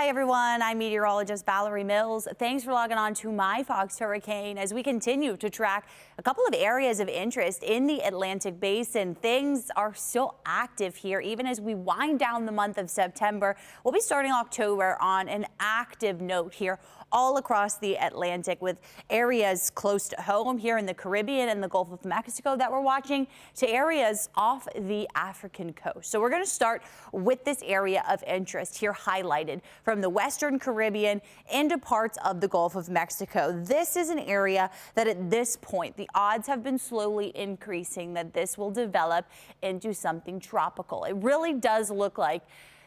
Hi everyone, I'm meteorologist Valerie Mills. Thanks for logging on to My Fox Hurricane as we continue to track a couple of areas of interest in the Atlantic Basin. Things are still active here even as we wind down the month of September. We'll be starting October on an active note here all across the Atlantic with areas close to home here in the Caribbean and the Gulf of Mexico that we're watching to areas off the African coast. So we're going to start with this area of interest here highlighted from the Western Caribbean into parts of the Gulf of Mexico. This is an area that at this point the odds have been slowly increasing that this will develop into something tropical. It really does look like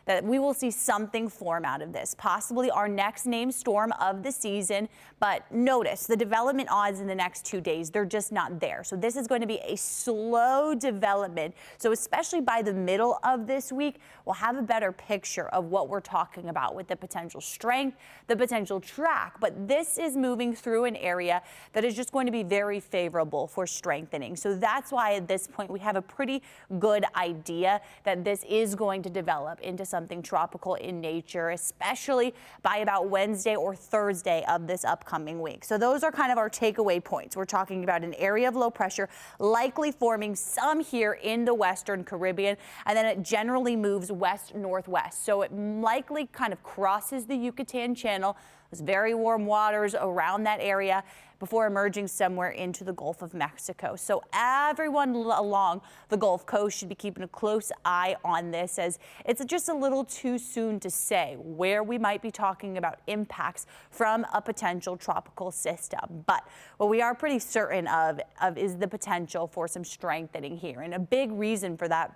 that we will see something form out of this, possibly our next named storm of the season. But notice the development odds in the next 2 days, they're just not there. So this is going to be a slow development. So especially by the middle of this week, we'll have a better picture of what we're talking about with the potential strength, the potential track. But this is moving through an area that is just going to be very favorable for strengthening. So that's why at this point we have a pretty good idea that this is going to develop into something tropical in nature, especially by about Wednesday or Thursday of this upcoming week. So those are kind of our takeaway points. We're talking about an area of low pressure likely forming some here in the Western Caribbean, and then it generally moves west-northwest. So it likely kind of crosses the Yucatan Channel, those very warm waters around that area, before emerging somewhere into the Gulf of Mexico. So everyone along the Gulf Coast should be keeping a close eye on this, as it's just a little too soon to say where we might be talking about impacts from a potential tropical system. But what we are pretty certain of is the potential for some strengthening here. And a big reason for that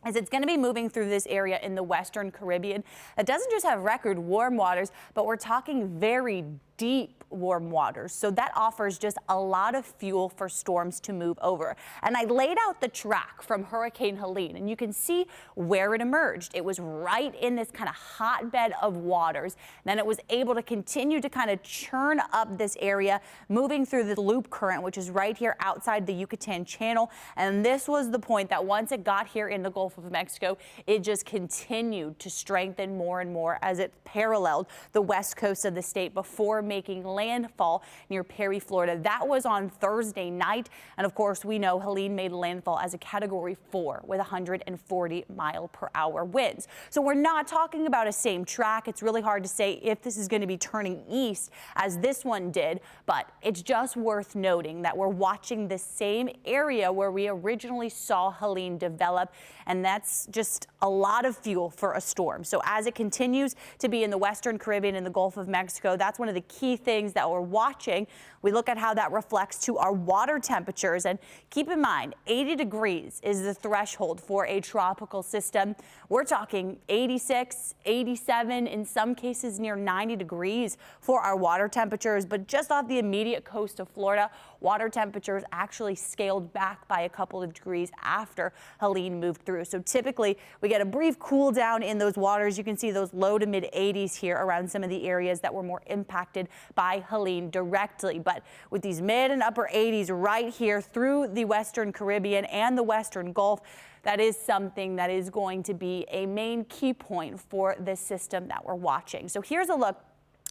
is it's going to be moving through this area in the Western Caribbean that doesn't just have record warm waters, but we're talking very deep warm waters. So that offers just a lot of fuel for storms to move over. And I laid out the track from Hurricane Helene, and you can see where it emerged. It was right in this kind of hotbed of waters. And then it was able to continue to kind of churn up this area, moving through the loop current, which is right here outside the Yucatan Channel. And this was the point that once it got here in the Gulf of Mexico, it just continued to strengthen more and more as it paralleled the west coast of the state before making landfall near Perry, Florida. That was on Thursday night. And of course, we know Helene made landfall as a Category 4 with 140-mile-per-hour winds. So we're not talking about a same track. It's really hard to say if this is going to be turning east as this one did, but it's just worth noting that we're watching the same area where we originally saw Helene develop, and that's just a lot of fuel for a storm. So as it continues to be in the Western Caribbean and the Gulf of Mexico, that's one of the key things that we're watching. We look at how that reflects to our water temperatures, and keep in mind 80 degrees is the threshold for a tropical system. We're talking 86, 87, in some cases near 90 degrees for our water temperatures, but just off the immediate coast of Florida, water temperatures actually scaled back by a couple of degrees after Helene moved through. So typically we get a brief cool down in those waters. You can see those low to mid 80s here around some of the areas that were more impacted by Helene directly. But with these mid and upper 80s right here through the Western Caribbean and the Western Gulf, that is something that is going to be a main key point for this system that we're watching. So here's a look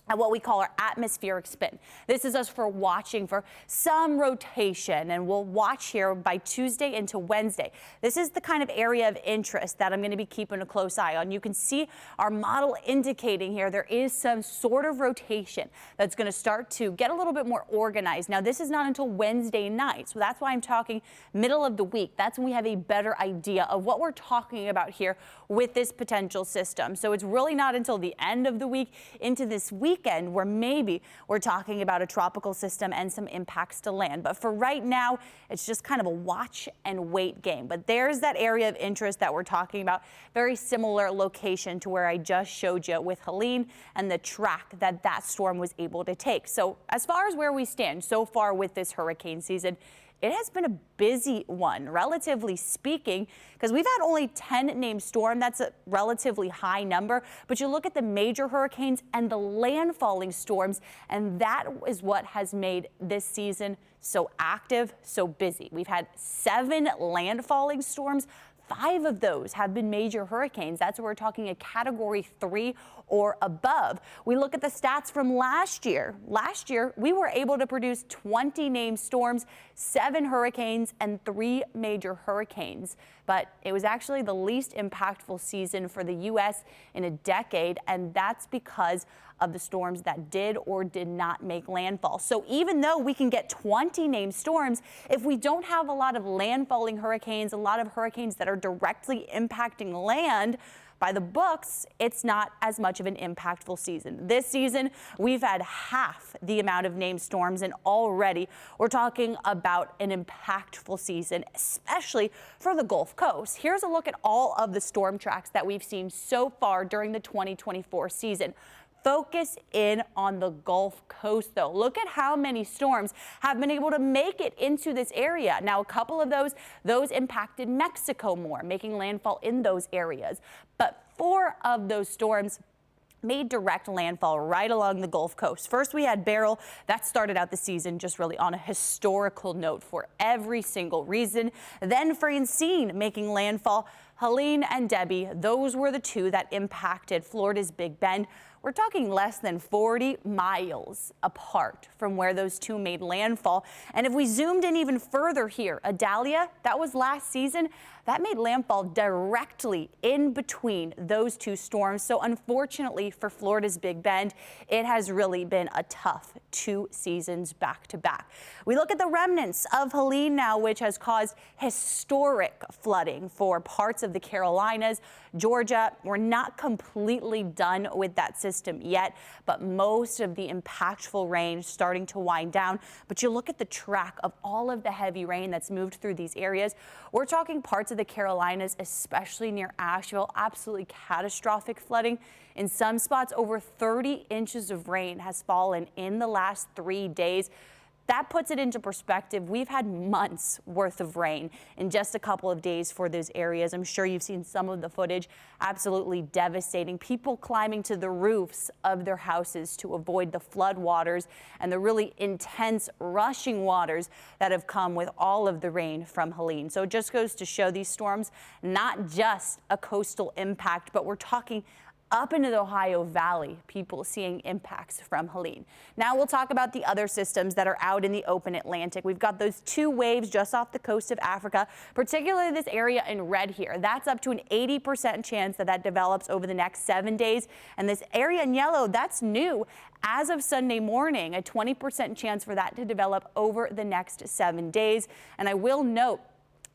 at what we call our atmospheric spin. This is us for watching for some rotation, and we'll watch here by Tuesday into Wednesday. This is the kind of area of interest that I'm going to be keeping a close eye on. You can see our model indicating here there is some sort of rotation that's going to start to get a little bit more organized. Now, this is not until Wednesday night, so that's why I'm talking middle of the week. That's when we have a better idea of what we're talking about here with this potential system. So it's really not until the end of the week into this weekend where maybe we're talking about a tropical system and some impacts to land. But for right now, it's just kind of a watch and wait game. But there's that area of interest that we're talking about. Very similar location to where I just showed you with Helene and the track that that storm was able to take. So as far as where we stand so far with this hurricane season, it has been a busy one, relatively speaking, because we've had only 10 named storms. That's a relatively high number. But you look at the major hurricanes and the landfalling storms, and that is what has made this season so active, so busy. We've had 7 landfalling storms, 5 of those have been major hurricanes. That's where we're talking a category 3 or above. We look at the stats from last year. Last year, we were able to produce 20 named storms, 7 hurricanes, and 3 major hurricanes. But it was actually the least impactful season for the U.S. in a decade, and that's because of the storms that did or did not make landfall. So even though we can get 20 named storms, if we don't have a lot of landfalling hurricanes, a lot of hurricanes that are directly impacting land, by the books, it's not as much of an impactful season. This season, we've had half the amount of named storms, and already we're talking about an impactful season, especially for the Gulf Coast. Here's a look at all of the storm tracks that we've seen so far during the 2024 season. Focus in on the Gulf Coast, though. Look at how many storms have been able to make it into this area. Now, a couple of those impacted Mexico more, making landfall in those areas. But 4 of those storms made direct landfall right along the Gulf Coast. First, we had Beryl. That started out the season just really on a historical note for every single reason. Then Francine making landfall. Helene and Debbie, those were the 2 that impacted Florida's Big Bend. We're talking less than 40 miles apart from where those 2 made landfall. And if we zoomed in even further here, Idalia, that was last season, that made landfall directly in between those 2 storms. So unfortunately for Florida's Big Bend, it has really been a tough 2 seasons back to back. We look at the remnants of Helene now, which has caused historic flooding for parts of the Carolinas, Georgia. We're not completely done with that system yet, but most of the impactful rain starting to wind down. But you look at the track of all of the heavy rain that's moved through these areas. We're talking parts of the Carolinas, especially near Asheville, absolutely catastrophic flooding. In some spots, over 30 inches of rain has fallen in the last 3 days. That puts it into perspective. We've had months worth of rain in just a couple of days for those areas. I'm sure you've seen some of the footage. Absolutely devastating. People climbing to the roofs of their houses to avoid the flood waters and the really intense rushing waters that have come with all of the rain from Helene. So it just goes to show these storms, not just a coastal impact, but we're talking up into the Ohio Valley, people seeing impacts from Helene. Now we'll talk about the other systems that are out in the open Atlantic. We've got those 2 waves just off the coast of Africa, particularly this area in red here. That's up to an 80% chance that develops over the next 7 days. And this area in yellow, that's new. As of Sunday morning, a 20% chance for that to develop over the next 7 days. And I will note,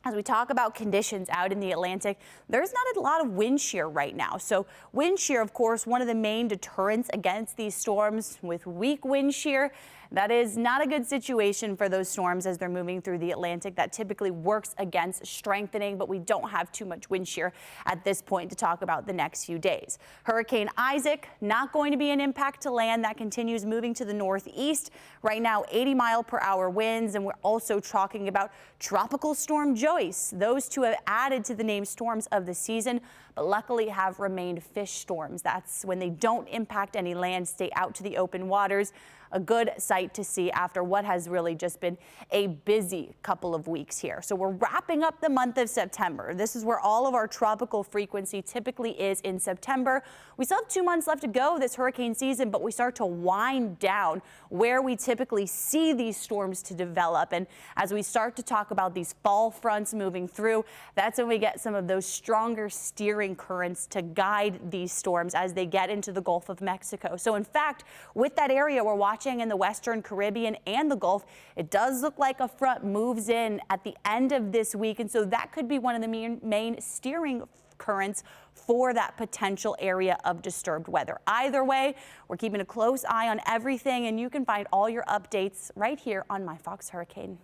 as we talk about conditions out in the Atlantic, there's not a lot of wind shear right now. So wind shear, of course, one of the main deterrents against these storms. With weak wind shear, that is not a good situation for those storms as they're moving through the Atlantic. That typically works against strengthening, but we don't have too much wind shear at this point to talk about the next few days. Hurricane Isaac, not going to be an impact to land. That continues moving to the northeast. Right now, 80-mile-per-hour winds, and we're also talking about Tropical Storm Joyce. Those 2 have added to the named storms of the season, but luckily have remained fish storms. That's when they don't impact any land, stay out to the open waters. A good sight to see after what has really just been a busy couple of weeks here. So we're wrapping up the month of September. This is where all of our tropical frequency typically is in September. We still have 2 months left to go this hurricane season, but we start to wind down where we typically see these storms to develop. And as we start to talk about these fall fronts moving through, that's when we get some of those stronger steering currents to guide these storms as they get into the Gulf of Mexico. So in fact, with that area we're watching in the Western Caribbean and the Gulf, it does look like a front moves in at the end of this week. And so that could be one of the main steering currents for that potential area of disturbed weather. Either way, we're keeping a close eye on everything, and you can find all your updates right here on My Fox Hurricane.